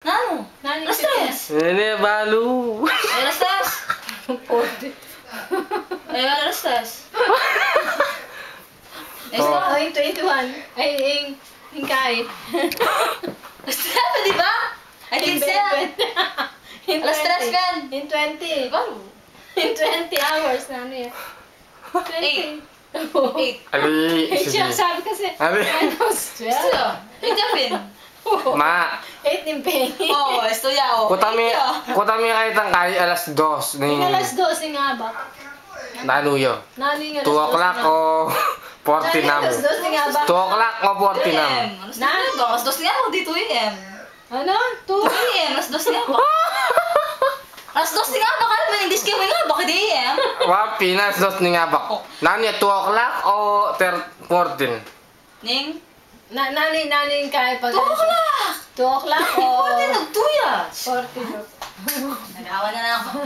Nano? Alas tres. Nene, balo. Ay, alas tres. 40. Ay, alas tres. Oh. Ay, 21. Ay, yung kahit. Alas tres, di ba? Ay, 15. Alas tres, Ben. In 20. Balo. In 20 hours na ano yan. 20. 8. Ali, Eh, siya, sige. sabi kasi, Ali. ano, 12. Ito, Ben. Ma, 8 yung penny. Oh, estuya, oh. kutami kahit ang kaya alas 2 Yung ng alas 12 nga ba? nanuyo. Nano yung 2 alas 12 o'clock nga? o Nano 40 yung nam. alas 12 nga ba? 2 o'clock o 40 nam. Alas na? Alas dos nga ako dito, AM. Ano? 2? AM, alas dos nga ba? Alas dos nga ba? Kaya man, hindi kami nga ba? Kaya AM. Wapi na alas 2 ni nga ba? Nanya 2 o'clock o 14? Ning? Nano yung kahit pag... 2 o'clock! 2 o'clock o... Pwede nagtuya. 40 daw. Nagawa na ako.